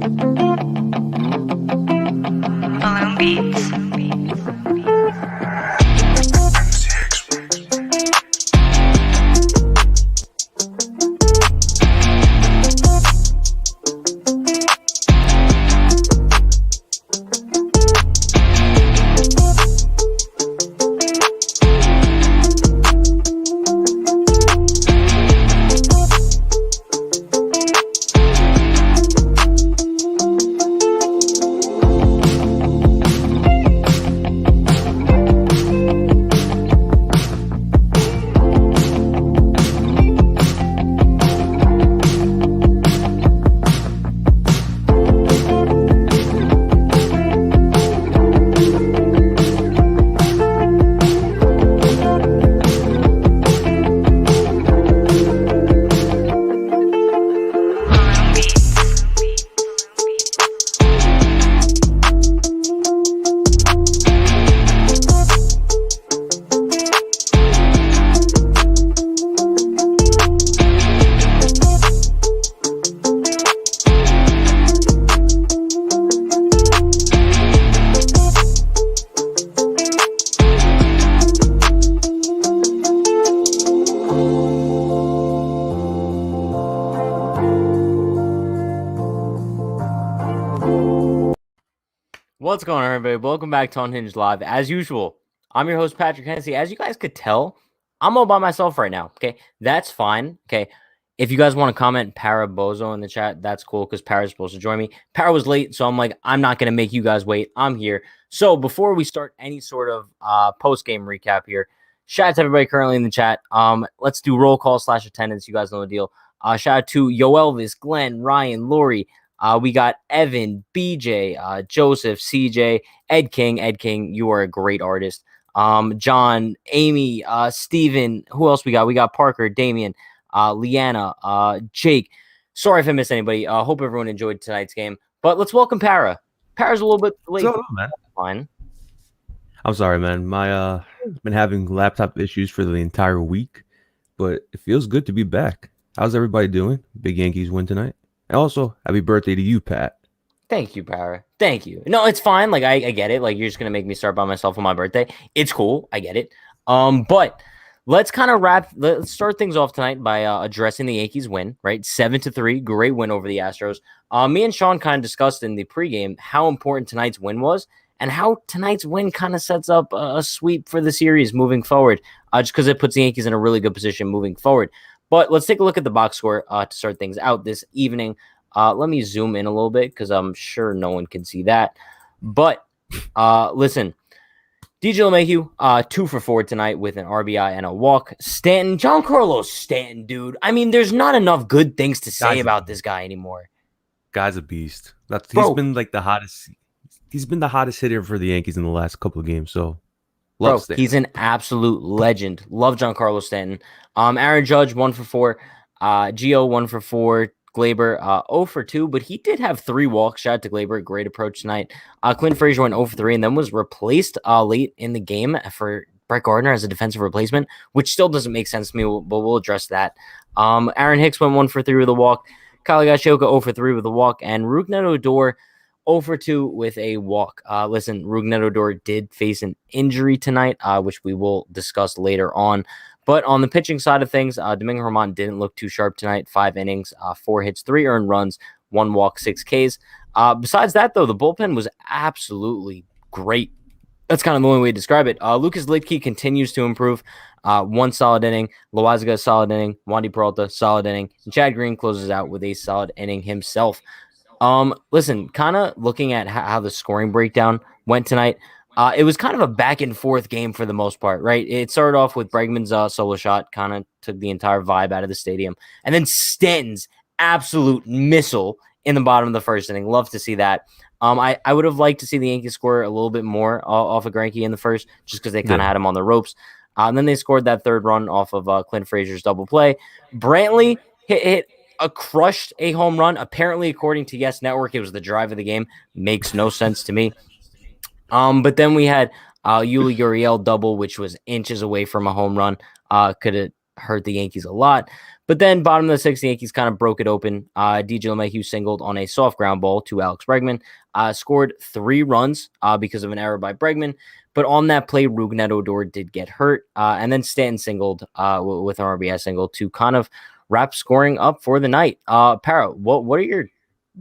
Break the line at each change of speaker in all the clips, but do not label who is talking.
Balloon Beats.
What's going on, everybody? Welcome back to Unhinged Live. As usual, I'm your host, Patrick Hennessy. As you guys could tell, I'm all by myself right now, okay? That's fine, okay? If you guys want to comment Parabozo in the chat, that's cool because Para's supposed to join me. Para was late, so I'm like, I'm not going to make you guys wait. I'm here. So before we start any sort of post-game recap here, shout out to everybody currently in the chat. Let's do roll call / attendance. You guys know the deal. Shout out to Yo Elvis, Glenn, Ryan, Lori. We got Evan, BJ, Joseph, CJ, Ed King. Ed King, you are a great artist. John, Amy, Steven. Who else we got? We got Parker, Damian, Leanna, Jake. Sorry if I missed anybody. Hope everyone enjoyed tonight's game. But let's welcome Para. Para's a little bit late.
What's up, man?
Fine.
I'm sorry, man. My been having laptop issues for the entire week, but it feels good to be back. How's everybody doing? Big Yankees win tonight. And also, happy birthday to you, Pat.
Thank you, Para. Thank you. No, it's fine. Like, I get it. Like, you're just going to make me start by myself on my birthday. It's cool. I get it. But let's kind of let's start things off tonight by addressing the Yankees win, right? 7-3. Great win over the Astros. Me and Sean kind of discussed in the pregame how important tonight's win was and how tonight's win kind of sets up a sweep for the series moving forward, just because it puts the Yankees in a really good position moving forward. But let's take a look at the box score to start things out this evening. Let me zoom in a little bit because I'm sure no one can see that. But listen, DJ LeMahieu, 2 for 4 tonight with an RBI and a walk. Stanton, Giancarlo Stanton, dude. I mean, there's not enough good things to say about this guy anymore.
Guy's a beast. He's been like the hottest. He's been the hottest hitter for the Yankees in the last couple of games. So.
Bro, he's an absolute legend. Love Giancarlo Stanton. Aaron Judge, 1 for 4. Gio, 1 for 4. Glaber, 0 for 2, but he did have 3 walks. Shout out to Glaber. Great approach tonight. Clint Frazier went 0 for 3 and then was replaced late in the game for Brett Gardner as a defensive replacement, which still doesn't make sense to me, but we'll address that. Aaron Hicks went 1 for 3 with a walk. Kyle Gashioka, 0 for 3 with a walk. And Rougned Odor, 0 for 2 with a walk. Listen, Rougned Odor did face an injury tonight, which we will discuss later on. But on the pitching side of things, Domingo Germán didn't look too sharp tonight. 5 innings, 4 hits, 3 earned runs, 1 walk, 6 Ks. Besides that, though, the bullpen was absolutely great. That's kind of the only way to describe it. Lucas Lidke continues to improve. 1 solid inning. Loaizaga, solid inning. Wandy Peralta, solid inning. And Chad Green closes out with a solid inning himself. Listen, kind of looking at how the scoring breakdown went tonight, it was kind of a back and forth game for the most part, right? It started off with Bregman's solo shot, kind of took the entire vibe out of the stadium. And then Stanton's absolute missile in the bottom of the first inning. Love to see that. I would have liked to see the Yankees score a little bit more off of Greinke in the first, just because they kind of had him on the ropes. And then they scored that third run off of Clint Frazier's double play. Brantley hit crushed a home run. Apparently, according to Yes Network, it was the drive of the game. Makes no sense to me. But then we had Yuli Gurriel double, which was inches away from a home run. Could have hurt the Yankees a lot. But then bottom of the sixth, the Yankees kind of broke it open. DJ LeMahieu singled on a soft ground ball to Alex Bregman. Scored 3 runs because of an error by Bregman. But on that play, Rougned Odor did get hurt. And then Stanton singled with an RBI single to kind of wrap scoring up for the night. Para, what are your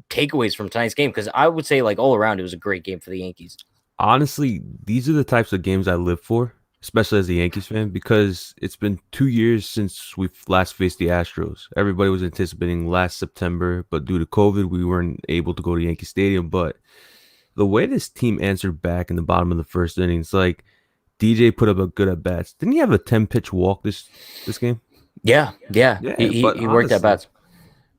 takeaways from tonight's game? Because I would say, like, all around, it was a great game for the Yankees.
Honestly, these are the types of games I live for, especially as a Yankees fan, because it's been 2 years since we last faced the Astros. Everybody was anticipating last September, but due to COVID, we weren't able to go to Yankee Stadium. But the way this team answered back in the bottom of the first inning, it's like DJ put up a good at bats. Didn't he have a 10-pitch walk this game?
Yeah. He worked at bats.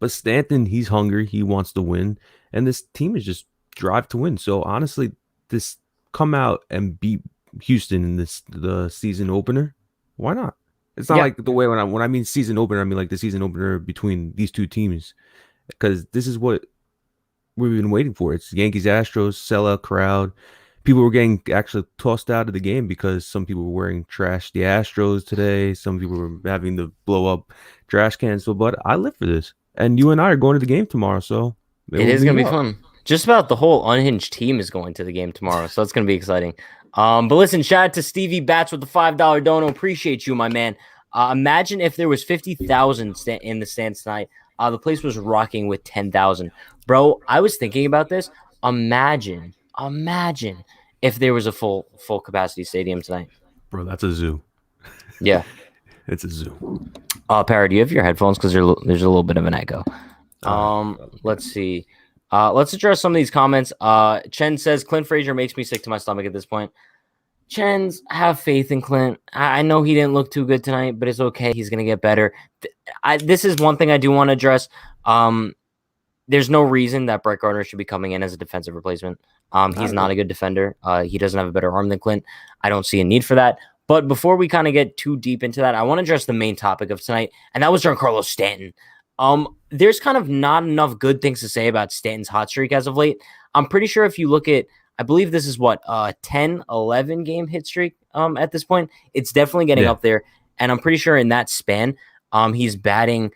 But Stanton, he's hungry. He wants to win. And this team is just drive to win. So honestly, this come out and beat Houston in the season opener. Why not? It's not like the way when I mean season opener, I mean like the season opener between these two teams. Because this is what we've been waiting for. It's Yankees Astros, sellout crowd. People were getting actually tossed out of the game because some people were wearing trash the Astros today. Some people were having to blow up trash cans. So, but I live for this. And you and I are going to the game tomorrow, so
it is going to be fun. Just about the whole Unhinged team is going to the game tomorrow, so it's going to be exciting. But listen, shout out to Stevie Bats with the $5 dono. Appreciate you, my man. Imagine if there was 50,000 in the stands tonight. The place was rocking with 10,000. Bro, I was thinking about this. Imagine if there was a full capacity stadium tonight.
Bro, that's a zoo.
Yeah.
It's a zoo.
Parrot, do you have your headphones? Because there's a little bit of an echo. Let's see. Let's address some of these comments. Chen says, Clint Frazier makes me sick to my stomach at this point. Chen's, have faith in Clint. I know he didn't look too good tonight, but it's okay. He's going to get better. This is one thing I do want to address. There's no reason that Brett Gardner should be coming in as a defensive replacement. He's not a good defender. He doesn't have a better arm than Clint. I don't see a need for that. But before we kind of get too deep into that, I want to address the main topic of tonight, and that was Giancarlo Stanton. There's kind of not enough good things to say about Stanton's hot streak as of late. I'm pretty sure if you look at, I believe this is what, 10, 11 game hit streak at this point. It's definitely getting up there, and I'm pretty sure in that span, he's batting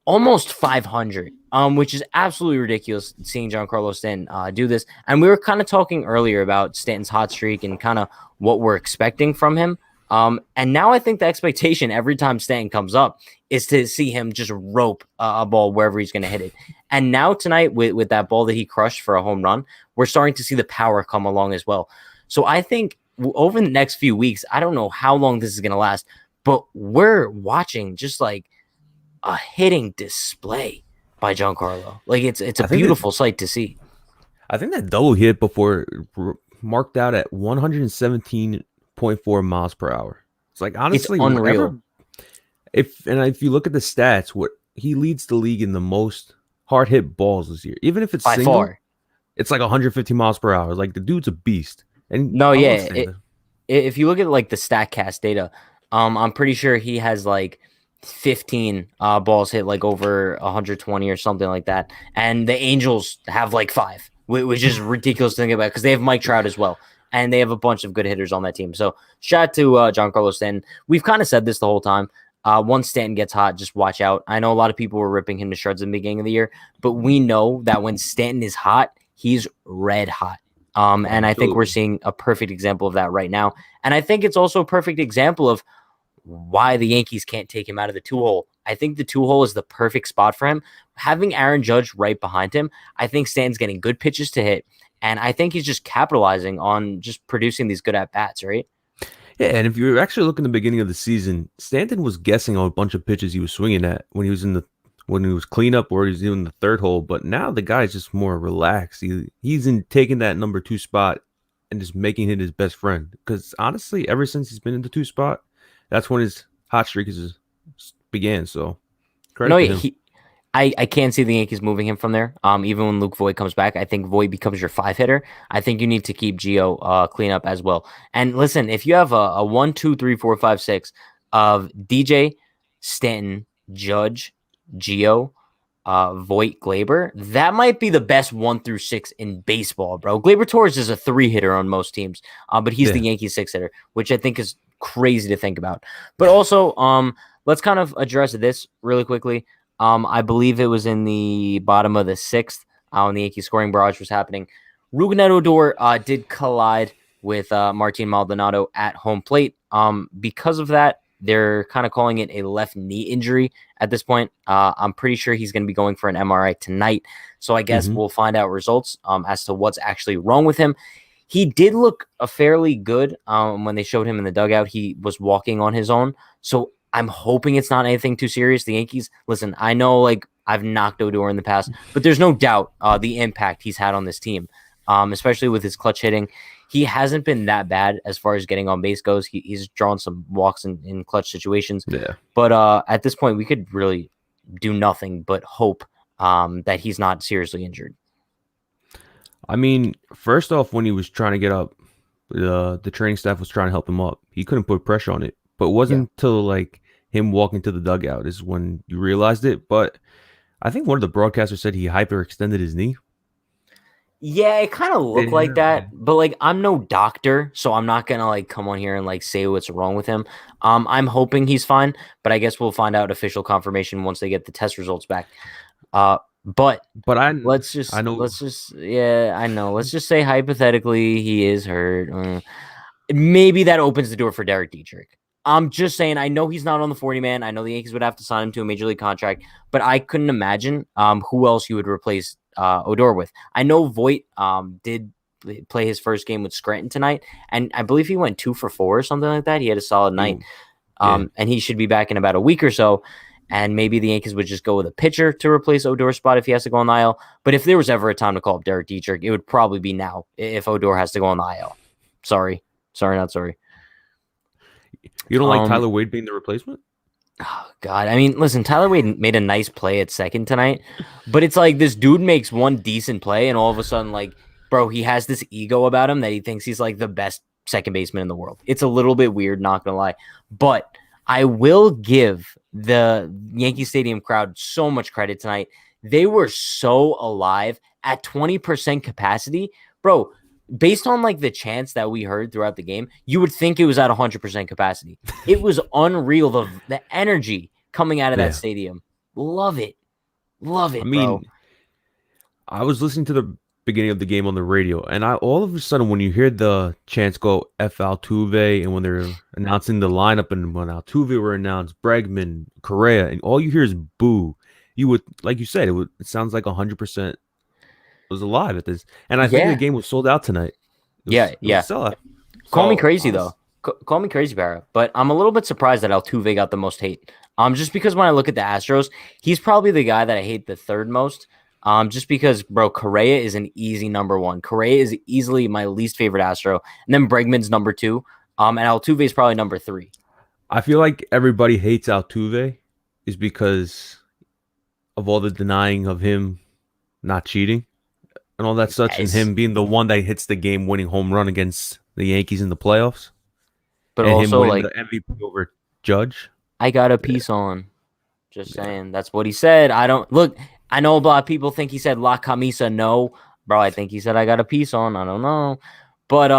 almost 500, which is absolutely ridiculous seeing Giancarlo Stanton do this. And we were kind of talking earlier about Stanton's hot streak and kind of what we're expecting from him. And now I think the expectation every time Stanton comes up is to see him just rope a ball wherever he's going to hit it. And now tonight with that ball that he crushed for a home run, we're starting to see the power come along as well. So I think over the next few weeks, I don't know how long this is going to last, but we're watching just like a hitting display by Giancarlo. Like it's a beautiful sight to see.
I think that double hit before marked out at 117.4 miles per hour. It's like, honestly,
it's unreal.
If you look at the stats, what he leads the league in the most hard hit balls this year. Even if it's
by
single,
far,
it's like 150 miles per hour. Like the dude's a beast. And
if you look at like the StatCast data, I'm pretty sure he has like 15 balls hit like over 120 or something like that, and the Angels have like 5, which is ridiculous to think about because they have Mike Trout as well. And they have a bunch of good hitters on that team. So shout out to Giancarlo Stanton. We've kind of said this the whole time. Once Stanton gets hot, just watch out. I know a lot of people were ripping him to shreds at the beginning of the year, but we know that when Stanton is hot, he's red hot. And I think we're seeing a perfect example of that right now. And I think it's also a perfect example of why the Yankees can't take him out of the 2-hole. I think the 2-hole is the perfect spot for him. Having Aaron Judge right behind him, I think Stanton's getting good pitches to hit. And I think he's just capitalizing on just producing these good at-bats, right?
Yeah, and if you actually look in the beginning of the season, Stanton was guessing on a bunch of pitches he was swinging at when he was cleanup or he's doing the 3rd hole. But now the guy's just more relaxed. He's taking that number 2 spot and just making it his best friend. Because honestly, ever since he's been in the 2 spot, that's when his hot streak began. So credit to him.
I can't see the Yankees moving him from there. Even when Luke Voit comes back, I think Voit becomes your 5-hitter. I think you need to keep Gio clean up as well. And listen, if you have a 1, 2, 3, 4, 5, 6 of DJ, Stanton, Judge, Gio, Voit, Glaber, that might be the best 1 through 6 in baseball, bro. Glaber Torres is a 3-hitter on most teams, but he's the Yankees 6-hitter, which I think is crazy to think about. But also, let's kind of address this really quickly. I believe it was in the bottom of the sixth when the Yankees scoring barrage was happening. Rougned Odor did collide with Martin Maldonado at home plate. Because of that, they're kind of calling it a left knee injury at this point. I'm pretty sure he's going to be going for an MRI tonight. So I guess we'll find out results as to what's actually wrong with him. He did look fairly good when they showed him in the dugout. He was walking on his own. So I'm hoping it's not anything too serious. The Yankees, listen, I know like I've knocked Odor in the past, but there's no doubt the impact he's had on this team, especially with his clutch hitting. He hasn't been that bad as far as getting on base goes. He's drawn some walks in clutch situations.
Yeah.
But at this point, we could really do nothing but hope that he's not seriously injured.
I mean, first off, when he was trying to get up, the training staff was trying to help him up. He couldn't put pressure on it. But it wasn't until like him walking to the dugout is when you realized it. But I think one of the broadcasters said he hyperextended his knee.
Yeah, it kind of looked like that, but like I'm no doctor, so I'm not gonna like come on here and like say what's wrong with him. I'm hoping he's fine, but I guess we'll find out official confirmation once they get the test results back. But let's just say hypothetically he is hurt. Maybe that opens the door for Derek Dietrich. I'm just saying, I know he's not on the 40-man. I know the Yankees would have to sign him to a major league contract, but I couldn't imagine who else you would replace Odor with. I know Voit did play his first game with Scranton tonight, and I believe he went 2 for 4 or something like that. He had a solid night, and he should be back in about a week or so. And maybe the Yankees would just go with a pitcher to replace Odor's spot if he has to go on the IL. But if there was ever a time to call up Derek Dietrich, it would probably be now if Odor has to go on the IL. Sorry, not sorry.
You don't like Tyler Wade being the replacement?
Oh, God. I mean, listen, Tyler Wade made a nice play at second tonight, but it's like this dude makes one decent play, and all of a sudden, like, bro, he has this ego about him that he thinks he's like the best second baseman in the world. It's a little bit weird, not going to lie. But I will give the Yankee Stadium crowd so much credit tonight. They were so alive at 20% capacity. Bro, based on like the chants that we heard throughout the game, you would think it was at 100% capacity. It was unreal, the energy coming out of that stadium. Love it. Love it, bro.
I was listening to the beginning of the game on the radio, and all of a sudden when you hear the chants go F Altuve, and when they're announcing the lineup, and when Altuve were announced, Bregman, Correa, and all you hear is boo, you would, like you said, it sounds like 100% was alive at this. And I think the game was sold out tonight. It was
Call me crazy though. Call me crazy, Barra. But I'm a little bit surprised that Altuve got the most hate. Just because when I look at the Astros, he's probably the guy that I hate the third most. Just because, bro, Correa is an easy number one. Correa is easily my least favorite Astro, and then Bregman's number 2. And Altuve is probably number 3.
I feel like everybody hates Altuve is because of all the denying of him not cheating and all that such, and him being the one that hits the game-winning home run against the Yankees in the playoffs.
But
and
also,
him
like,
the MVP over Judge.
I got a piece on. Just saying. That's what he said. I know a lot of people think he said La Camisa no. Bro, I think he said I got a piece on. I don't know. But,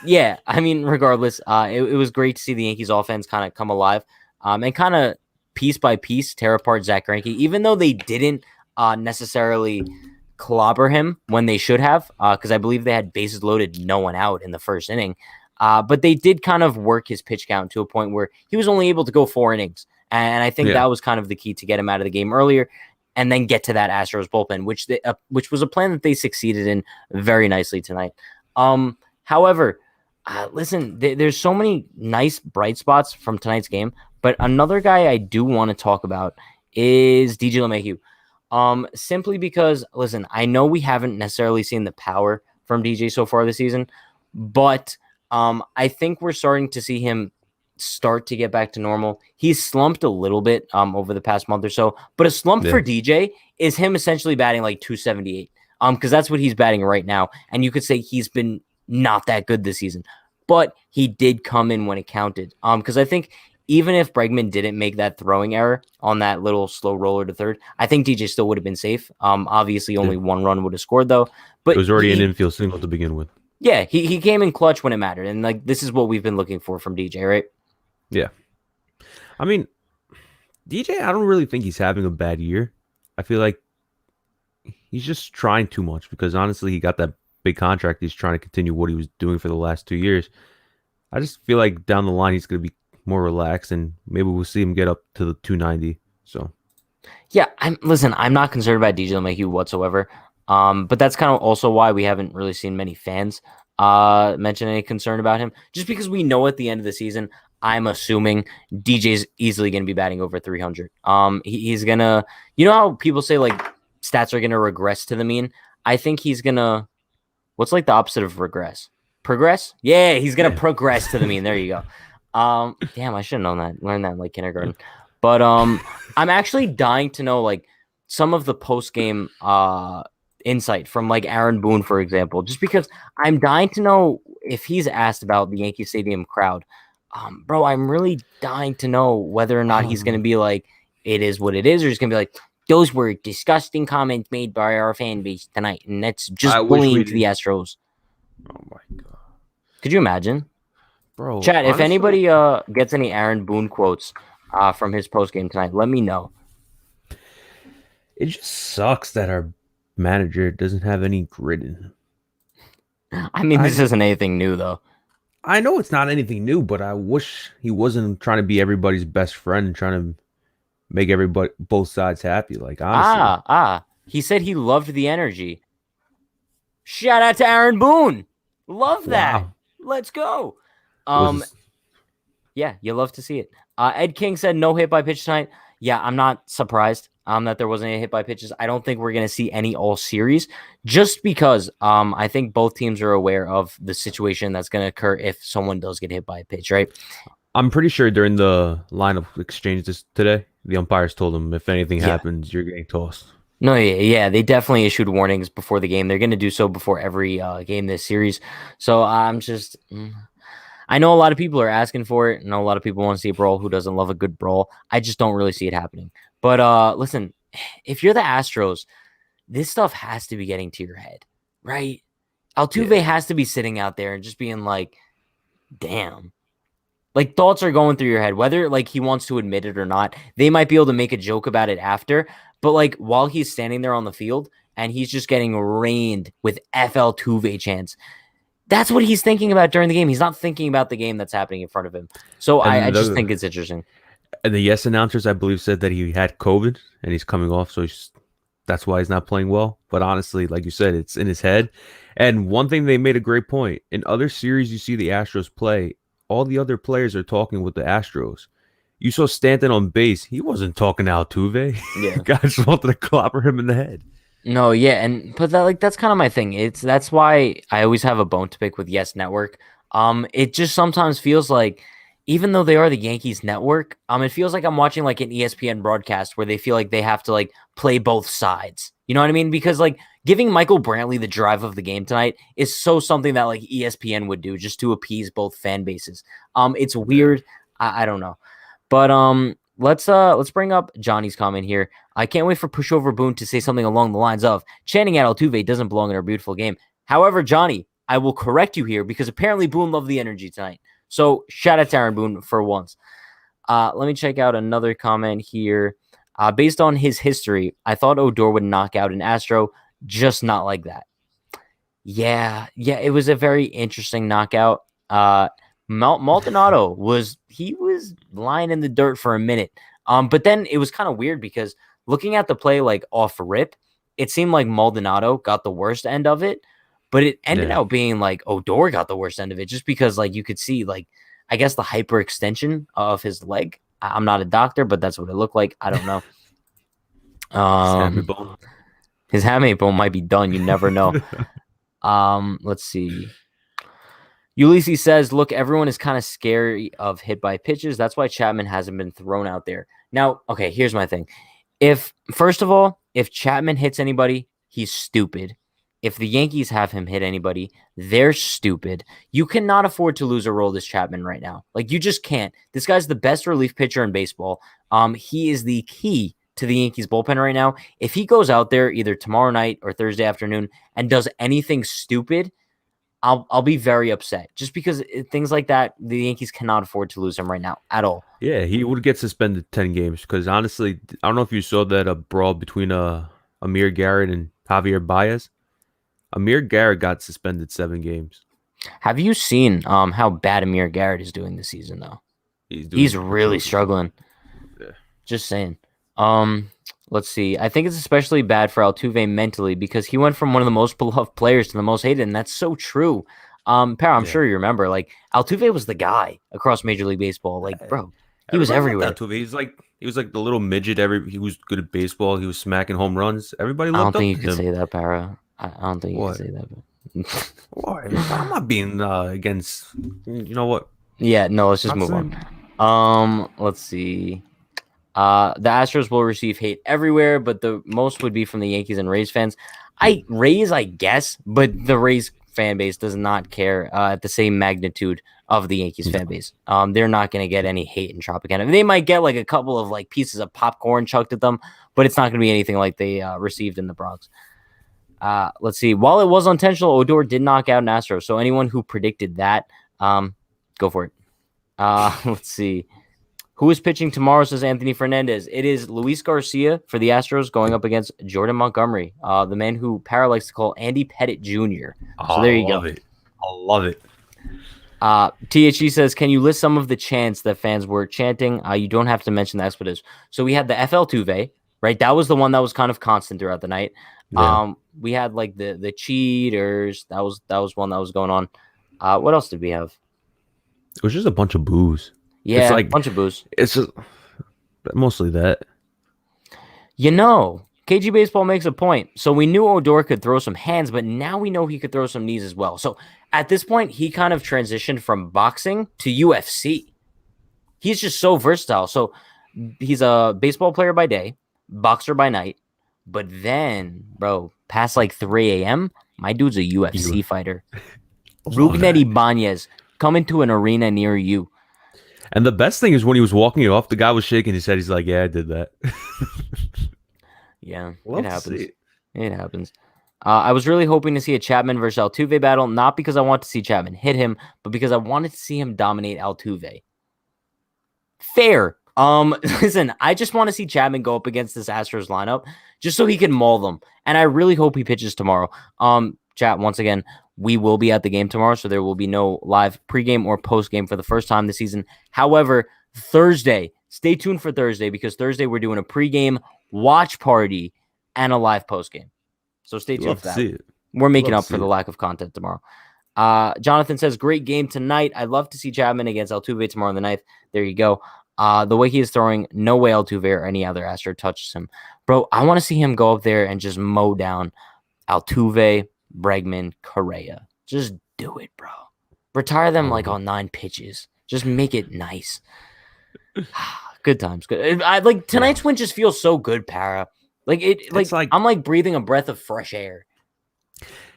yeah, I mean, regardless, it was great to see the Yankees offense kind of come alive and kind of piece by piece tear apart Zach Greinke, even though they didn't necessarily clobber him when they should have, because I believe they had bases loaded, no one out in the first inning. But they did kind of work his pitch count to a point where he was only able to go 4 innings. And I think that was kind of the key to get him out of the game earlier and then get to that Astros bullpen, which was a plan that they succeeded in very nicely tonight. However, listen, there's so many nice bright spots from tonight's game, but another guy I do want to talk about is DJ LeMahieu. Simply because, listen, I know we haven't necessarily seen the power from DJ so far this season, but I think we're starting to see him start to get back to normal. He's slumped a little bit over the past month or so, but a slump for DJ is him essentially batting like 278, because that's what he's batting right now. And you could say he's been not that good this season, but he did come in when it counted. Because I think even if Bregman didn't make that throwing error on that little slow roller to third, I think DJ still would have been safe. Obviously, only 1 run would have scored, though. But
it was already an infield single to begin with.
Yeah, he came in clutch when it mattered. And like this is what we've been looking for from DJ, right?
Yeah. I mean, DJ, I don't really think he's having a bad year. I feel like he's just trying too much because honestly, he got that big contract. He's trying to continue what he was doing for the last 2 years. I just feel like down the line, he's going to be more relaxed and maybe we'll see him get up to the 290. So,
Yeah, I'm not concerned about DJ LeMahieu whatsoever. But that's kind of also why we haven't really seen many fans mention any concern about him. Just because we know at the end of the season, I'm assuming DJ's easily going to be batting over 300. He's gonna, you know how people say like stats are going to regress to the mean. I think he's gonna. What's like the opposite of regress? Progress? Yeah, he's gonna
yeah.
progress to the mean. There you go. Damn, I should have known that. Learned that in like kindergarten. But I'm actually dying to know like some of the post game insight from like Aaron Boone, for example, just because I'm dying to know if he's asked about the Yankee Stadium crowd. Bro, I'm really dying to know whether or not he's gonna be like, it is what it is, or he's gonna be like, those were disgusting comments made by our fan base tonight, and that's just
I wish
bullying
we
to the
didn't.
Astros.
Oh my God.
Could you imagine?
Bro,
Chad, if
honestly,
anybody gets any Aaron Boone quotes from his post game tonight, let me know.
it just sucks that our manager doesn't have any grit in him.
I mean,
I
this isn't anything new though.
I know it's not anything new, but I wish he wasn't trying to be everybody's best friend and trying to make everybody both sides happy. Like honestly,
He said he loved the energy. Shout out to Aaron Boone. Love that.
wow.
Let's go.
Was
Um,
this,
yeah, you love to see it. Ed King said no hit by pitch tonight. Yeah, I'm not surprised that there wasn't any hit by pitches. I don't think we're going to see any all series just because I think both teams are aware of the situation that's going to occur if someone does get hit by a pitch, right?
I'm pretty sure during the line of exchange this today, the umpires told him if anything
Yeah.
happens, you're getting tossed.
No, yeah, they definitely issued warnings before the game. They're going to do so before every game this series. So I know a lot of people are asking for it. I know a lot of people want to see a brawl. Who doesn't love a good brawl? I just don't really see it happening. But listen, if you're the Astros, this stuff has to be getting to your head, right? Altuve
Yeah.
has to be sitting out there and just being like, damn. Like thoughts are going through your head, whether like he wants to admit it or not. They might be able to make a joke about it after, but like while he's standing there on the field and he's just getting rained with FL Tuve chants, that's what he's thinking about during the game. He's not thinking about the game that's happening in front of him. So I
And
just
the
think it's interesting.
and the yes announcers, I believe, said that he had COVID and he's coming off, so that's why he's not playing well. But honestly, like you said, it's in his head. And one thing they made a great point in other series, you see the Astros play. All the other players are talking with the Astros. You saw Stanton on base; he wasn't talking to Altuve.
Yeah.
Guys wanted to clobber him in the head.
No, yeah, but that's kind of my thing. That's why I always have a bone to pick with Yes Network. It just sometimes feels like even though they are the Yankees network, it feels like I'm watching like an ESPN broadcast where they feel like they have to like play both sides. You know what I mean? Because like giving Michael Brantley the drive of the game tonight is so something that like ESPN would do just to appease both fan bases. It's weird. I don't know. But let's bring up Johnny's comment here. I can't wait for Pushover Boone to say something along the lines of chanting at Altuve doesn't belong in our beautiful game. However, Johnny, I will correct you here because apparently Boone loved the energy tonight. So shout out to Aaron Boone for once. Let me check out another comment here. Based on his history, I thought Odor would knock out an Astro, just not like that. Yeah, it was a very interesting knockout. Maldonado was lying in the dirt for a minute. But then it was kind of weird because looking at the play like off rip, it seemed like Maldonado got the worst end of it, but it ended
Yeah.
out being like Odor got the worst end of it just because like you could see like I guess the hyperextension of his leg. I'm not a doctor, but that's what it looked like. I don't know.
Happy bone.
His hamate bone might be done. You never know. Let's see. Ulysses says, look, everyone is kind of scary of hit by pitches. That's why Chapman hasn't been thrown out there. Now, okay, here's my thing. First of all, if Chapman hits anybody, he's stupid. If the Yankees have him hit anybody, they're stupid. You cannot afford to lose a role this Chapman right now. Like, you just can't. This guy's the best relief pitcher in baseball. He is the key to the Yankees bullpen right now. If he goes out there either tomorrow night or Thursday afternoon and does anything stupid, I'll be very upset just because things like that, the Yankees cannot afford to lose him right now at all.
Yeah, he would get suspended 10 games because honestly, I don't know if you saw that brawl between Amir Garrett and Javier Baez. Amir Garrett got suspended 7 games.
Have you seen how bad Amir Garrett is doing this season though? He's really struggling.
Yeah.
Just saying. Let's see. I think it's especially bad for Altuve mentally because he went from one of the most beloved players to the most hated, and that's so true. Para, I'm sure you remember, like Altuve was the guy across Major League Baseball. Like, bro, he was everywhere.
Altuve. He was like the little midget. He was good at baseball. He was smacking home runs. Everybody
I don't
looked up
think
to
you could
him.
say that, Para. I don't think you could say that. But...
Why? I'm not being against. You know what?
Yeah, no. Let's just move on. Let's see. The Astros will receive hate everywhere, but the most would be from the Yankees and Rays fans. I guess, but the Rays fan base does not care at the same magnitude of the Yankees fan base. They're not going to get any hate in Tropicana. They might get like a couple of like pieces of popcorn chucked at them, but it's not going to be anything like they received in the Bronx. Let's see. While it was intentional, Odor did knock out an Astros. So anyone who predicted that, go for it. Let's see. Who is pitching tomorrow, says Anthony Fernandez. It is Luis Garcia for the Astros going up against Jordan Montgomery, the man who Para likes to call Andy Pettit Jr. So there you go.
I love it.
THE says, can you list some of the chants that fans were chanting? You don't have to mention the expletives. So we had the FL Tuve, right? That was the one that was kind of constant throughout the night. Yeah. We had like the cheaters. That was one that was going on. What else did we have?
It was just a bunch of boos.
Yeah, it's like a bunch of boos.
It's just mostly that.
KG Baseball makes a point. So we knew Odor could throw some hands, but now we know he could throw some knees as well. So at this point, he kind of transitioned from boxing to UFC. He's just so versatile. So he's a baseball player by day, boxer by night. But then, bro, past like 3 a.m., my dude's a UFC fighter. Rugnet Ibanez, coming to an arena near you.
And the best thing is when he was walking off, the guy was shaking his head. He's like, yeah, I did that.
Yeah, it happens. It happens. I was really hoping to see a Chapman versus Altuve battle, not because I want to see Chapman hit him, but because I wanted to see him dominate Altuve. Fair. Listen, I just want to see Chapman go up against this Astros lineup just so he can maul them. And I really hope he pitches tomorrow. Chat, once again, we will be at the game tomorrow, so there will be no live pregame or postgame for the first time this season. However, Thursday, stay tuned for Thursday because Thursday we're doing a pregame watch party and a live postgame. So stay tuned for that. We're making up for the lack of content tomorrow. Jonathan says, great game tonight. I'd love to see Chapman against Altuve tomorrow on the 9th. There you go. The way he is throwing, no way Altuve or any other Astro touches him. Bro, I want to see him go up there and just mow down Altuve, Bregman, Correa. Just do it, bro. Retire them like on 9 pitches. Just make it nice. Good times. Good. I like tonight's win just feels so good, Para. Like I'm like breathing a breath of fresh air.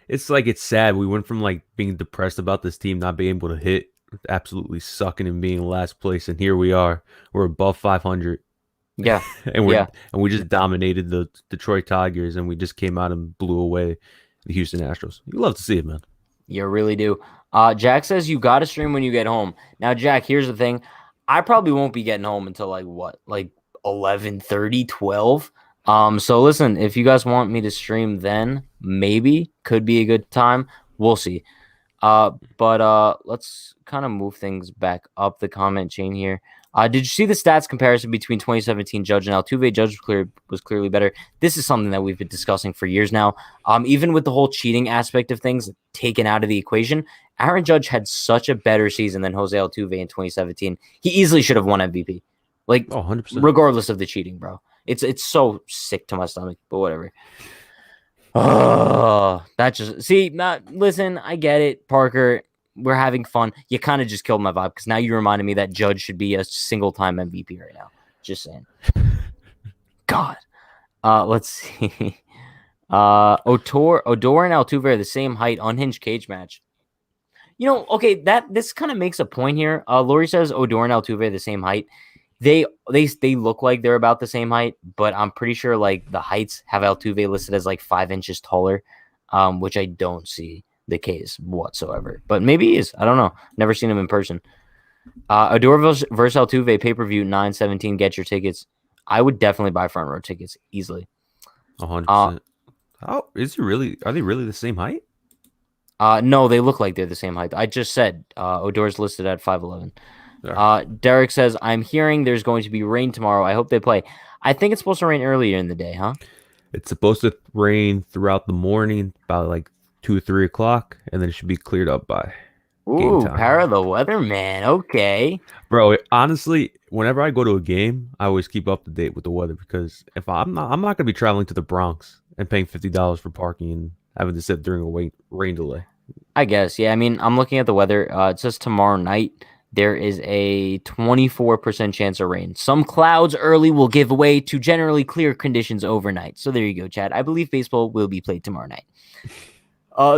It's like it's sad. We went from like being depressed about this team not being able to hit, absolutely sucking and being last place, and here we are. We're above 500.
Yeah,
and we just dominated the Detroit Tigers, and we just came out and blew away the Houston Astros. You love to see it, man.
You really do. Jack says you got to stream when you get home. Now, Jack, here's the thing. I probably won't be getting home until like 11:30, 12. So listen, if you guys want me to stream then, maybe could be a good time. We'll see. But let's kind of move things back up the comment chain here. Did you see the stats comparison between 2017 Judge and Altuve? Judge was clearly better. This is something that we've been discussing for years now. Even with the whole cheating aspect of things taken out of the equation, Aaron Judge had such a better season than Jose Altuve in 2017. He easily should have won MVP. Like,
100%.
Regardless of the cheating, bro. It's so sick to my stomach, but whatever. That just listen, I get it, Parker. We're having fun. You kind of just killed my vibe because now you reminded me that Judge should be a single-time MVP right now. Just saying. God. Let's see. Odor and Altuve are the same height. Unhinged cage match. Okay, this kind of makes a point here. Lori says Odor and Altuve are the same height. They look like they're about the same height, but I'm pretty sure like the heights have Altuve listed as like 5 inches taller, which I don't see. the case whatsoever. But maybe he is. I don't know. Never seen him in person. Odor versus Altuve pay-per-view 9/17. Get your tickets. I would definitely buy front row tickets easily.
100%. How is he really? Are they really the same height?
No, they look like they're the same height. I just said Odor's listed at 5'11".
Yeah.
Derek says, I'm hearing there's going to be rain tomorrow. I hope they play. I think it's supposed to rain earlier in the day, huh?
It's supposed to rain throughout the morning, about like 2 or 3 o'clock, and then it should be cleared up by game
Ooh,
time.
Para the weatherman. Okay.
Bro, honestly, whenever I go to a game, I always keep up to date with the weather because if I'm not gonna be traveling to the Bronx and paying $50 for parking and having to sit during a rain delay.
I guess. Yeah. I mean, I'm looking at the weather. It says tomorrow night there is a 24% chance of rain. Some clouds early will give way to generally clear conditions overnight. So there you go, Chad. I believe baseball will be played tomorrow night.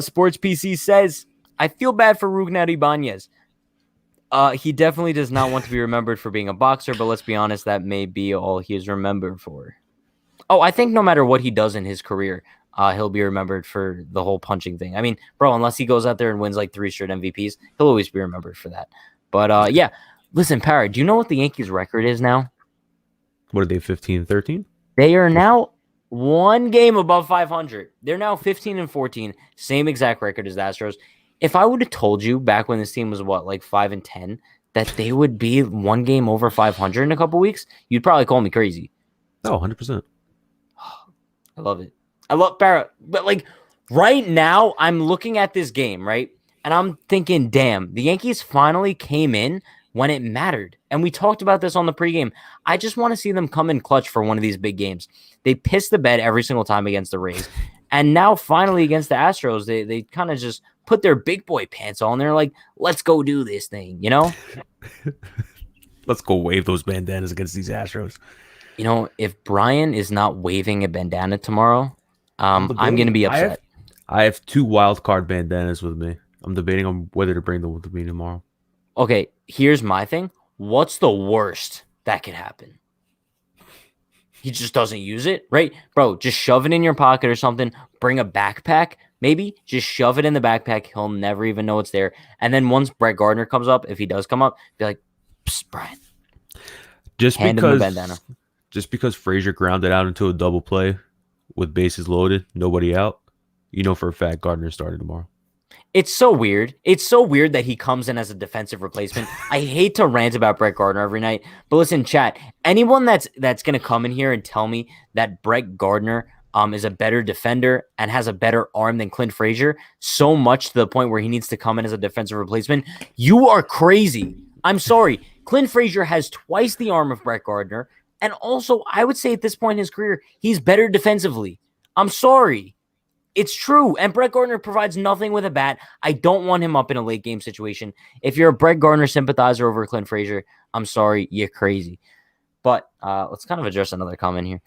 Sports PC says, I feel bad for Rugnet Ibanez. He definitely does not want to be remembered for being a boxer, but let's be honest, that may be all he is remembered for. Oh, I think no matter what he does in his career, he'll be remembered for the whole punching thing. I mean, bro, unless he goes out there and wins like 3 straight MVPs, he'll always be remembered for that. But yeah, listen, Parra, do you know what the Yankees' record is now?
What are they, 15-13?
They are now one game above 500. They're now 15-14, same exact record as the Astros. If I would have told you back when this team was like 5-10, that they would be one game over 500 in a couple weeks, you'd probably call me crazy.
Oh, 100%.
I love it. I love Parra. But like right now, I'm looking at this game, right? And I'm thinking, damn, the Yankees finally came in when it mattered. And we talked about this on the pregame. I just want to see them come in clutch for one of these big games. They piss the bed every single time against the Rays. And now finally against the Astros, they kind of just put their big boy pants on. They're like, let's go do this thing, you know?
Let's go wave those bandanas against these Astros.
You know, if Brian is not waving a bandana tomorrow, I'm going to be upset.
I have 2 wild card bandanas with me. I'm debating on whether to bring them with me tomorrow.
Okay, here's my thing. What's the worst that could happen? He just doesn't use it, right? Bro, just shove it in your pocket or something. Bring a backpack, maybe. Just shove it in the backpack. He'll never even know it's there. And then once Brett Gardner comes up, if he does come up, be like, psst, Brian.
Hand him the bandana. Just because Frazier grounded out into a double play with bases loaded, nobody out, you know for a fact Gardner started tomorrow.
It's so weird. It's so weird that he comes in as a defensive replacement. I hate to rant about Brett Gardner every night, but listen, chat, anyone that's going to come in here and tell me that Brett Gardner is a better defender and has a better arm than Clint Frazier, so much to the point where he needs to come in as a defensive replacement, you are crazy. I'm sorry. Clint Frazier has twice the arm of Brett Gardner, and also, I would say at this point in his career, he's better defensively. I'm sorry. It's true. And Brett Gardner provides nothing with a bat. I don't want him up in a late game situation. If you're a Brett Gardner sympathizer over Clint Frazier, I'm sorry, you're crazy. But let's kind of address another comment here.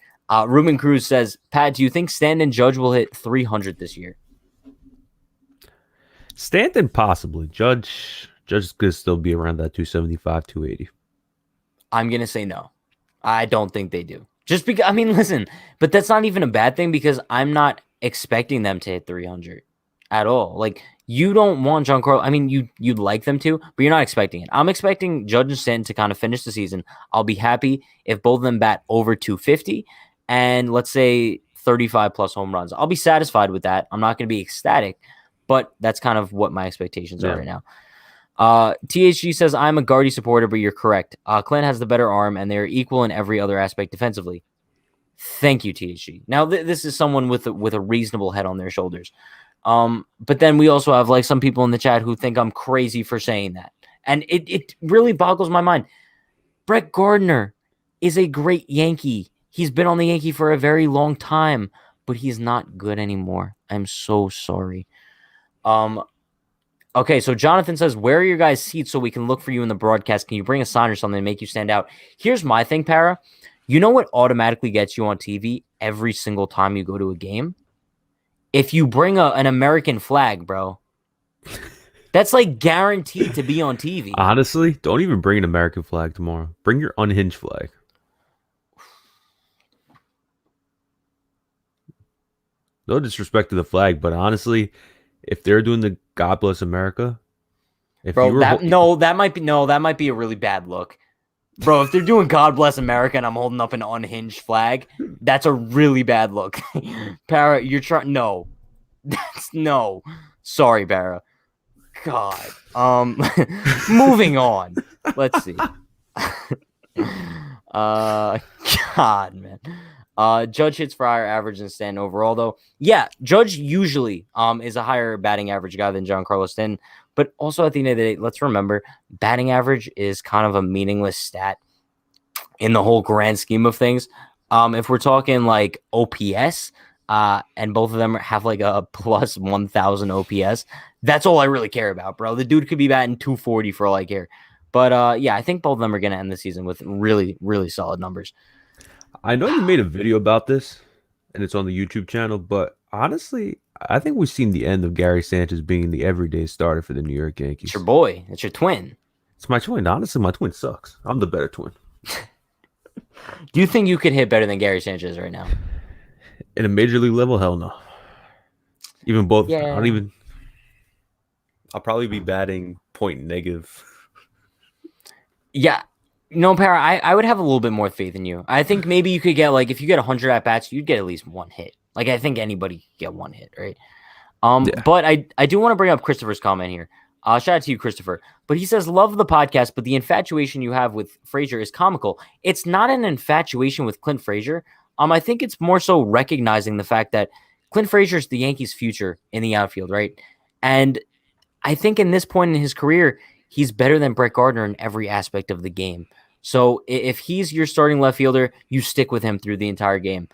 Ruben Cruz says, Pat, do you think Stanton and Judge will hit 300 this year?
Stanton possibly. Judge could still be around that 275, 280.
I'm going to say no. I don't think they do. Just because, I mean, listen, but that's not even a bad thing because I'm not expecting them to hit 300 at all. Like, you don't want Giancarlo. I mean, you'd like them to, but you're not expecting it. I'm expecting Judge and Stanton to kind of finish the season. I'll be happy if both of them bat over 250 and let's say 35 plus home runs. I'll be satisfied with that. I'm not going to be ecstatic, but that's kind of what my expectations are right now. THG says, I'm a Gardy supporter, but you're correct. Clint has the better arm, and they're equal in every other aspect defensively. Thank you, THG. Now, this is someone with a reasonable head on their shoulders. But then we also have like some people in the chat who think I'm crazy for saying that. And it really boggles my mind. Brett Gardner is a great Yankee. He's been on the Yankee for a very long time, but he's not good anymore. I'm so sorry. Okay, so Jonathan says, where are your guys' seats so we can look for you in the broadcast? Can you bring a sign or something to make you stand out? Here's my thing, Para. You know what automatically gets you on TV every single time you go to a game? If you bring an American flag, bro. That's like guaranteed to be on TV.
Honestly, don't even bring an American flag tomorrow. Bring your unhinged flag. No disrespect to the flag, but honestly, if they're doing the God Bless America, if you
Bro,
were
that might be a really bad look. Bro, if they're doing God Bless America and I'm holding up an unhinged flag, that's a really bad look. Para, you're trying no. That's no. Sorry, Para. God. Moving on. Let's see. God, man. Judge hits for higher average than Stanton overall, though. Yeah, Judge usually is a higher batting average guy than Giancarlo Stanton. But also at the end of the day, let's remember batting average is kind of a meaningless stat in the whole grand scheme of things. If we're talking like OPS, and both of them have like a plus 1,000 OPS, that's all I really care about, bro. The dude could be batting 240 for all I care. But yeah, I think both of them are going to end the season with really, really solid numbers.
I know you made a video about this, and it's on the YouTube channel, but honestly, I think we've seen the end of Gary Sanchez being the everyday starter for the New York Yankees.
It's your boy. It's your twin.
It's my twin. Honestly, my twin sucks. I'm the better twin.
Do you think you could hit better than Gary Sanchez right now?
In a major league level, hell no. Even both.
Yeah.
I'll probably be batting point negative.
Yeah. No, Para, I would have a little bit more faith in you. I think maybe you could get, like, if you get 100 at-bats, you'd get at least one hit. Like, I think anybody could get one hit, right? Yeah. But I do want to bring up Christopher's comment here. Shout out to you, Christopher. But he says, love the podcast, but the infatuation you have with Frazier is comical. It's not an infatuation with Clint Frazier. I think it's more so recognizing the fact that Clint Frazier is the Yankees' future in the outfield, right? And I think in this point in his career, he's better than Brett Gardner in every aspect of the game. So if he's your starting left fielder, you stick with him through the entire game.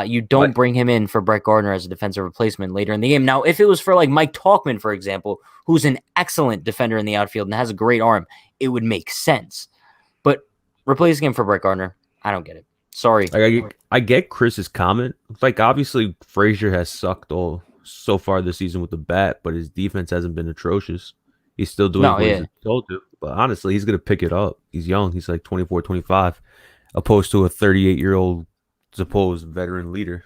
You don't bring him in for Brett Gardner as a defensive replacement later in the game. Now, if it was for like Mike Tauchman, for example, who's an excellent defender in the outfield and has a great arm, it would make sense. But replacing him for Brett Gardner, I don't get it. Sorry.
I get Chris's comment. Like, obviously, Frazier has sucked all so far this season with the bat, but his defense hasn't been atrocious. He's still doing what he's told to. But honestly, he's going to pick it up. He's young. He's like 24, 25, opposed to a 38-year-old supposed veteran leader.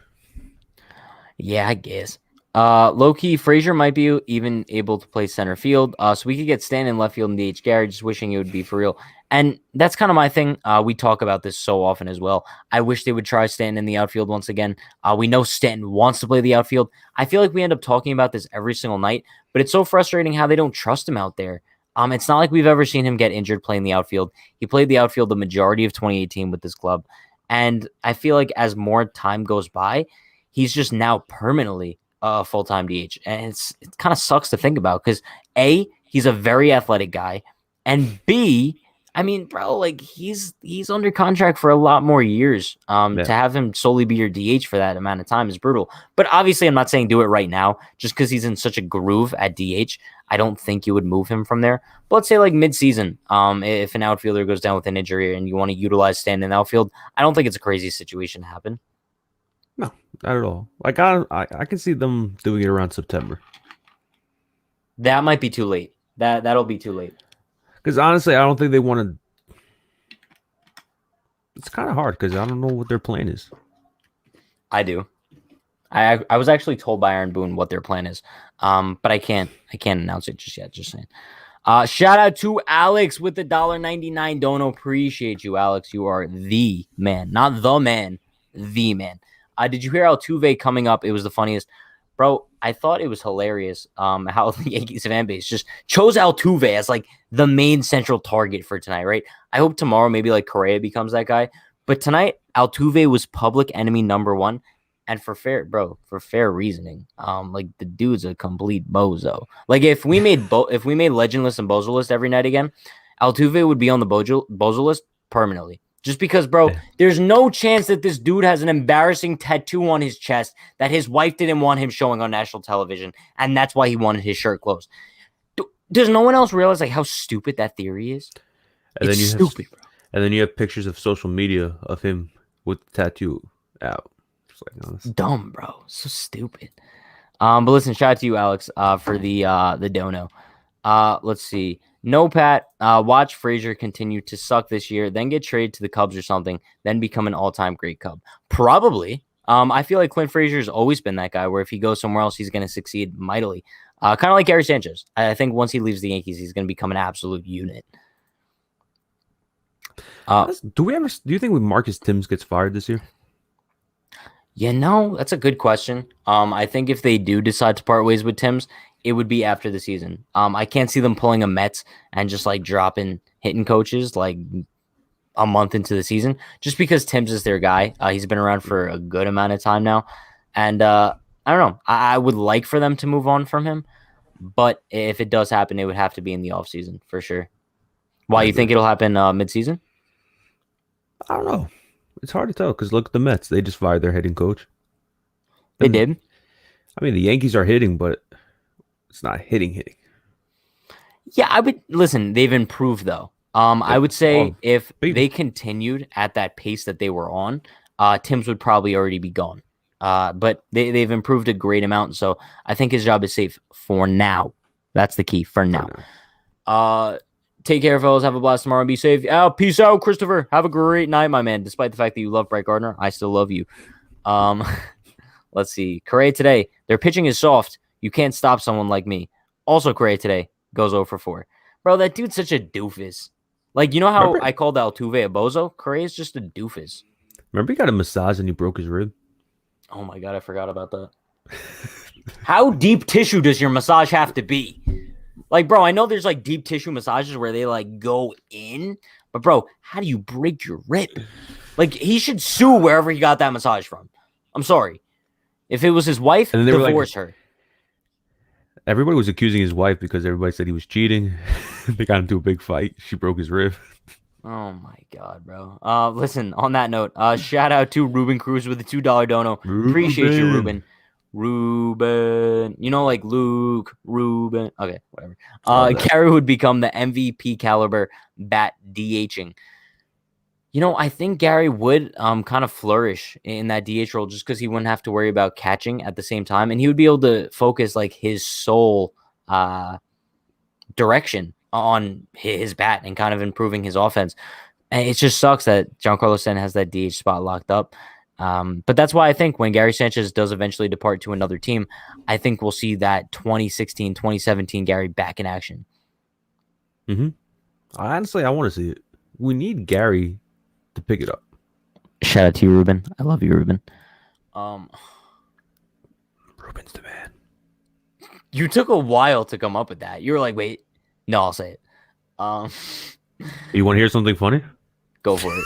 Yeah, I guess. Low-key, Frazier might be even able to play center field. So we could get Stanton in left field and DH Gary, just wishing it would be for real. And that's kind of my thing. We talk about this so often as well. I wish they would try Stanton in the outfield once again. We know Stanton wants to play the outfield. I feel like we end up talking about this every single night, but it's so frustrating how they don't trust him out there. It's not like we've ever seen him get injured playing the outfield. He played the outfield the majority of 2018 with this club. And I feel like as more time goes by, he's just now permanently a full-time DH. And it kind of sucks to think about because A, he's a very athletic guy. And B, I mean, bro, like he's under contract for a lot more years. To have him solely be your DH for that amount of time is brutal. But obviously, I'm not saying do it right now, just because he's in such a groove at DH. I don't think you would move him from there. But let's say like mid-season, if an outfielder goes down with an injury and you want to utilize Stanton in the outfield, I don't think it's a crazy situation to happen.
No, not at all. Like I can see them doing it around September.
That might be too late. That'll be too late.
Because honestly, I don't think they want to. It's kind of hard because I don't know what their plan is.
I do. I was actually told by Aaron Boone what their plan is, but I can't announce it just yet. Just saying. Shout out to Alex with the $1.99 dono. Appreciate you, Alex. You are the man, not the man, the man. Did you hear Altuve coming up? It was the funniest. Bro, I thought it was hilarious how the Yankees fan base just chose Altuve as like the main central target for tonight, right? I hope tomorrow maybe like Correa becomes that guy. But tonight, Altuve was public enemy number one. And for fair reasoning. Like the dude's a complete bozo. Like if we made Legend List and Bozo List every night again, Altuve would be on the Bozo List permanently. Just because, bro, there's no chance that this dude has an embarrassing tattoo on his chest that his wife didn't want him showing on national television, and that's why he wanted his shirt closed. Does no one else realize like how stupid that theory is?
And
it's stupid, bro.
And then you have pictures of social media of him with the tattoo out. Like,
dumb, bro. So stupid. But listen, shout out to you, Alex, for the dono. Let's see. No, Pat, watch Frazier continue to suck this year, then get traded to the Cubs or something, then become an all-time great Cub. Probably. I feel like Clint Frazier's always been that guy where if he goes somewhere else, he's going to succeed mightily. Kind of like Gary Sanchez. I think once he leaves the Yankees, he's going to become an absolute unit.
Do you think when Marcus Timms gets fired this year?
That's a good question. I think if they do decide to part ways with Timms, it would be after the season. I can't see them pulling a Mets and just like dropping hitting coaches like a month into the season, just because Timms is their guy. He's been around for a good amount of time now, and I don't know. I would like for them to move on from him, but if it does happen, it would have to be in the offseason for sure. Why you think it'll happen mid-season?
I don't know. It's hard to tell because look at the Mets. They just fired their hitting coach.
They did.
I mean, the Yankees are hitting, but it's not hitting.
Yeah, I would listen. They've improved though. I would say if they continued at that pace that they were on, Timms would probably already be gone. But they've improved a great amount, so I think his job is safe for now. That's the key for now. Take care, fellas. Have a blast tomorrow and be safe. Peace out, Christopher. Have a great night, my man. Despite the fact that you love Brett Gardner, I still love you. Let's see. Correa today. Their pitching is soft. You can't stop someone like me. Also, Correa today goes 0 for 4. Bro, that dude's such a doofus. Like, you know how I called Altuve a bozo? Correa's just a doofus.
Remember he got a massage and he broke his rib?
Oh, my God. I forgot about that. How deep tissue does your massage have to be? Like, bro, I know there's, like, deep tissue massages where they, like, go in. But, bro, how do you break your rib? Like, he should sue wherever he got that massage from. I'm sorry. If it was his wife, divorce her.
Everybody was accusing his wife because everybody said he was cheating. They got into a big fight. She broke his rib.
Oh, my God, bro. Listen, on that note, shout out to Ruben Cruz with the $2 dono. Appreciate you, Ruben. You know, like Luke, Ruben. Okay, whatever. Gary would become the MVP caliber bat DHing. You know, I think Gary would kind of flourish in that DH role just because he wouldn't have to worry about catching at the same time, and he would be able to focus like his sole direction on his bat and kind of improving his offense. And it just sucks that Giancarlo Stanton has that DH spot locked up. But that's why I think when Gary Sanchez does eventually depart to another team, I think we'll see that 2016, 2017 Gary back in action.
Honestly, I want to see it. We need Gary to pick it up.
Shout out to you, Ruben. I love you, Ruben.
Ruben's the man.
You took a while to come up with that. You were like, wait. No, I'll say it.
You want to hear something funny?
Go for it.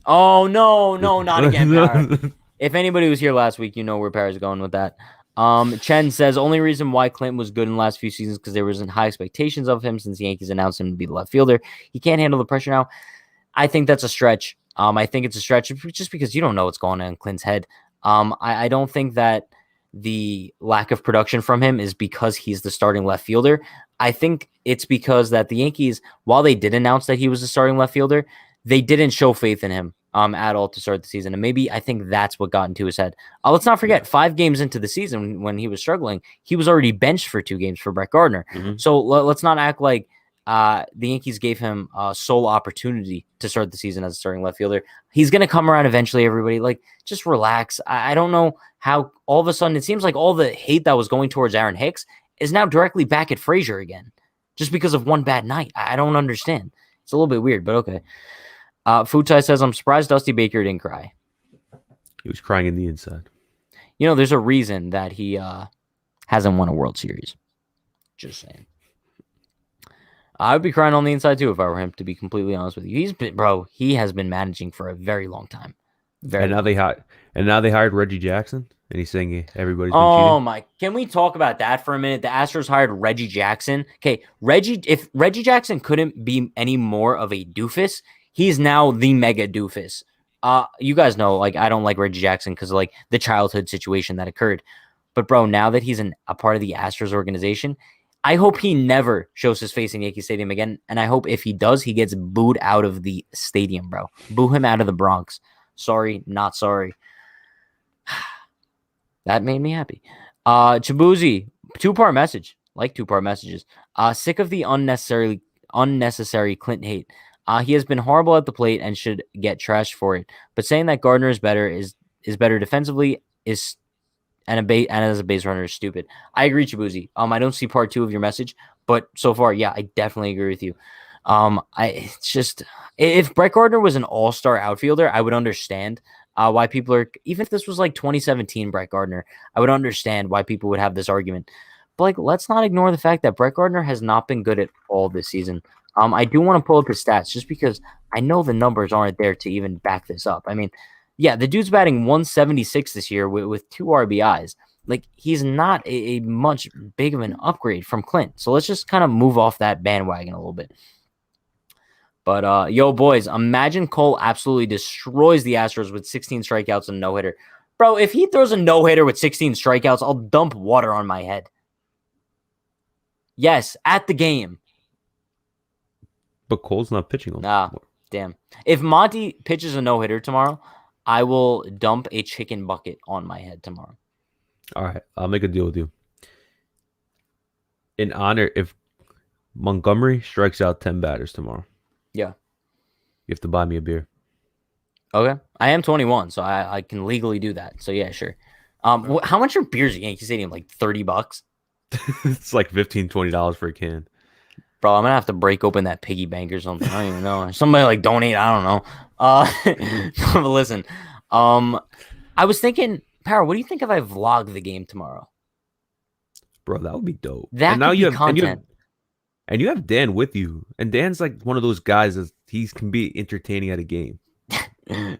Oh, no, not again, Parra. If anybody was here last week, you know where Parra's going with that. Chen says, only reason why Clinton was good in the last few seasons because there wasn't high expectations of him since the Yankees announced him to be the left fielder. He can't handle the pressure now. I think that's a stretch. I think it's a stretch just because you don't know what's going on in Clinton's head. I don't think that the lack of production from him is because he's the starting left fielder. I think it's because that the Yankees, while they did announce that he was the starting left fielder, they didn't show faith in him at all to start the season. And maybe I think that's what got into his head. Let's not forget, 5 games into the season when he was struggling, he was already benched for 2 games for Brett Gardner. So let's not act like the Yankees gave him a sole opportunity to start the season as a starting left fielder. He's going to come around eventually, everybody. Like, just relax. I don't know how all of a sudden it seems like all the hate that was going towards Aaron Hicks is now directly back at Frazier again just because of one bad night. I don't understand. It's a little bit weird, but okay. Futai says, I'm surprised Dusty Baker didn't cry.
He was crying in the inside.
You know, there's a reason that he hasn't won a World Series. Just saying. I would be crying on the inside too if I were him, to be completely honest with you. He has been managing for a very long time.
And now they hired Reggie Jackson, and he's saying everybody's been cheating.
Oh my! Can we talk about that for a minute? The Astros hired Reggie Jackson. Okay, if Reggie Jackson couldn't be any more of a doofus, he's now the mega doofus. You guys know, like, I don't like Reggie Jackson because of like the childhood situation that occurred. But bro, now that he's a part of the Astros organization, I hope he never shows his face in Yankee Stadium again. And I hope if he does, he gets booed out of the stadium, bro. Boo him out of the Bronx. Sorry, not sorry. That made me happy. Chibuzi, 2-part message. Like 2-part messages. Sick of the unnecessary Clinton hate. He has been horrible at the plate and should get trashed for it. But saying that Gardner is better defensively is and as a base runner is stupid. I agree, Chibuzi. I don't see part 2 of your message, but so far, yeah, I definitely agree with you. It's just if Brett Gardner was an all-star outfielder, I would understand why people are. Even if this was like 2017 Brett Gardner, I would understand why people would have this argument. But like, let's not ignore the fact that Brett Gardner has not been good at all this season. I do want to pull up his stats just because I know the numbers aren't there to even back this up. I mean, yeah, the dude's batting 176 this year with 2 RBIs. Like, he's not a much big of an upgrade from Clint. So let's just kind of move off that bandwagon a little bit. But, yo, boys, imagine Cole absolutely destroys the Astros with 16 strikeouts and no-hitter. Bro, if he throws a no-hitter with 16 strikeouts, I'll dump water on my head. Yes, at the game.
But Cole's not pitching on.
Nah, damn. If Monty pitches a no-hitter tomorrow, I will dump a chicken bucket on my head tomorrow.
All right, I'll make a deal with you. In honor, if Montgomery strikes out 10 batters tomorrow,
yeah,
you have to buy me a beer.
Okay. I am 21, so I can legally do that. So, yeah, sure. How much are beers at Yankee Stadium? Like $30?
It's like $15, $20 for a can.
Bro, I'm going to have to break open that piggy bank or something. I don't even know. Somebody like donate. I don't know. But listen, I was thinking, Power, what do you think if I vlog the game tomorrow?
Bro, that would be dope.
That
and now
could
you
be
have
content.
And you have Dan with you. And Dan's like one of those guys that he can be entertaining at a game.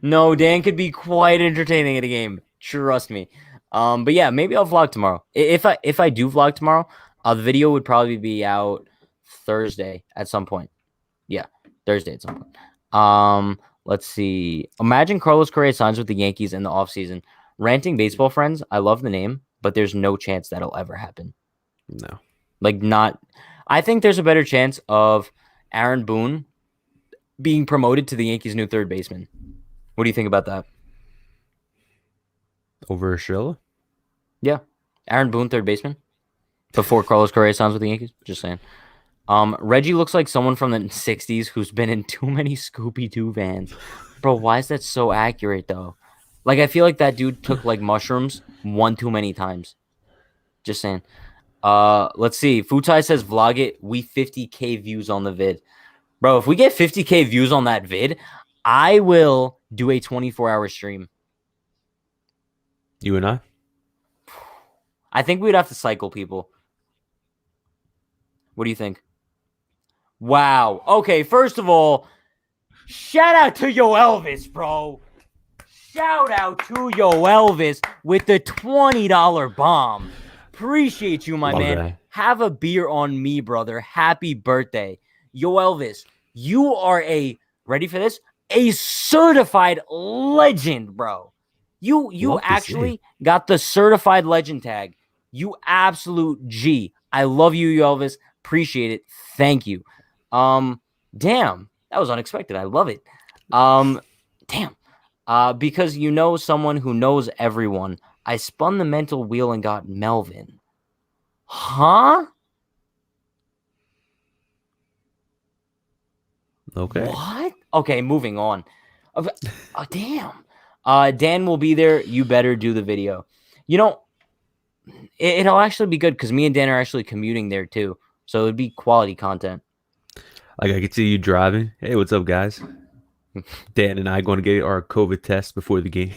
No, Dan could be quite entertaining at a game. Trust me. But yeah, maybe I'll vlog tomorrow. If I do vlog tomorrow, the video would probably be out Thursday at some point. Yeah, Thursday at some point. Let's see. Imagine Carlos Correa signs with the Yankees in the offseason. Ranting Baseball Friends, I love the name, but there's no chance that'll ever happen.
No.
Like, not. I think there's a better chance of Aaron Boone being promoted to the Yankees' new third baseman. What do you think about that?
Over Urshela?
Yeah. Aaron Boone, third baseman. Before Carlos Correa signs with the Yankees. Just saying. Reggie looks like someone from the 60s who's been in too many Scooby-Doo vans. Bro, why is that so accurate, though? Like, I feel like that dude took, like, mushrooms one too many times. Just saying. Let's see. Futai says, vlog it. We 50K views on the vid. Bro, if we get 50K views on that vid, I will do a 24-hour stream.
You and I?
I think we'd have to cycle people. What do you think? Wow. Okay, first of all, shout out to Yo Elvis, bro. Shout out to Yo Elvis with the $20 bomb. Appreciate you, my
Love
man.
that.
Have a beer on me, brother. Happy birthday. Yo Elvis, you are ready for this? A certified legend, bro. You actually got the certified legend tag. You absolute G. I love you, Yo Elvis. Appreciate it. Thank you. Damn, that was unexpected. I love it. Damn. Because you know someone who knows everyone. I spun the mental wheel and got Melvin. Huh?
Okay.
What? Okay, moving on. Damn. Dan will be there. You better do the video. You know, it'll actually be good because me and Dan are actually commuting there too. So it'd be quality content.
Like, I could see you driving. Hey, what's up, guys? Dan and I going to get our COVID test before the game.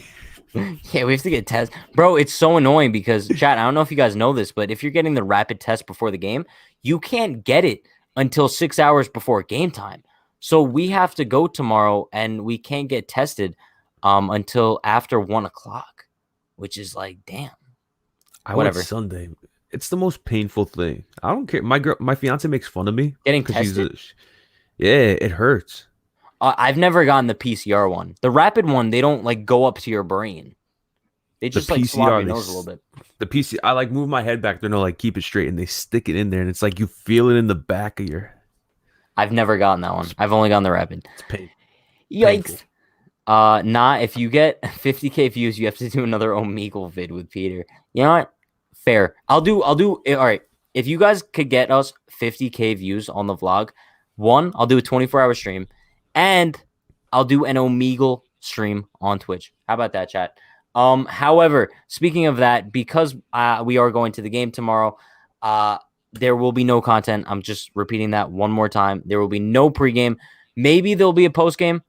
Yeah, we have to get tests. Bro, it's so annoying because, chat, I don't know if you guys know this, but if you're getting the rapid test before the game, you can't get it until 6 hours before game time. So we have to go tomorrow and we can't get tested until after 1 o'clock, which is like, damn.
I
Whatever.
went Sunday. It's the most painful thing. I don't care. My fiance makes fun of me.
Getting tested?
Yeah, it hurts.
I've never gotten the PCR one. The rapid one, they don't like go up to your brain. They just like swab your nose a little bit.
The PCR, I like move my head back. They're no like keep it straight, and they stick it in there, and it's like you feel it in the back of your.
I've never gotten that one. I've only gotten the rapid.
It's painful.
Yikes. If you get 50K views, you have to do another Omegle vid with Peter. You know what? Fair. I'll do all right. If you guys could get us 50K views on the vlog, I'll do a 24-hour stream, and I'll do an Omegle stream on Twitch. How about that, chat? However, speaking of that, because we are going to the game tomorrow, there will be no content. I'm just repeating that one more time. There will be no pregame. Maybe there'll be a postgame,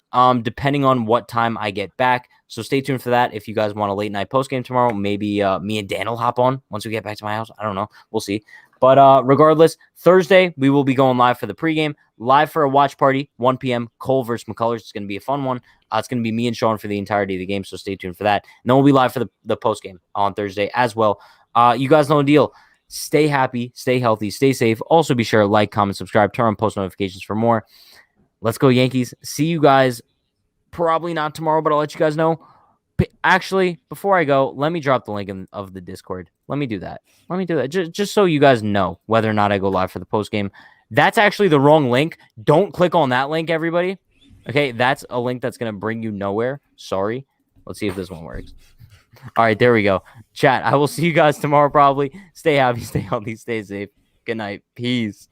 depending on what time I get back. So stay tuned for that. If you guys want a late night postgame tomorrow, maybe me and Dan will hop on once we get back to my house. I don't know. We'll see. But regardless, Thursday, we will be going live for the pregame, live for a watch party, 1 p.m., Cole versus McCullers. It's going to be a fun one. It's going to be me and Sean for the entirety of the game, so stay tuned for that. And then we'll be live for the postgame on Thursday as well. You guys know the deal. Stay happy, stay healthy, stay safe. Also, be sure to like, comment, subscribe, turn on post notifications for more. Let's go, Yankees. See you guys probably not tomorrow, but I'll let you guys know. Actually, before I go, let me drop the link of the Discord. Let me do that. Just so you guys know whether or not I go live for the post game. That's actually the wrong link. Don't click on that link, everybody. Okay, that's a link that's going to bring you nowhere. Sorry. Let's see if this one works. All right, there we go. Chat, I will see you guys tomorrow probably. Stay happy, stay healthy, stay safe. Good night. Peace.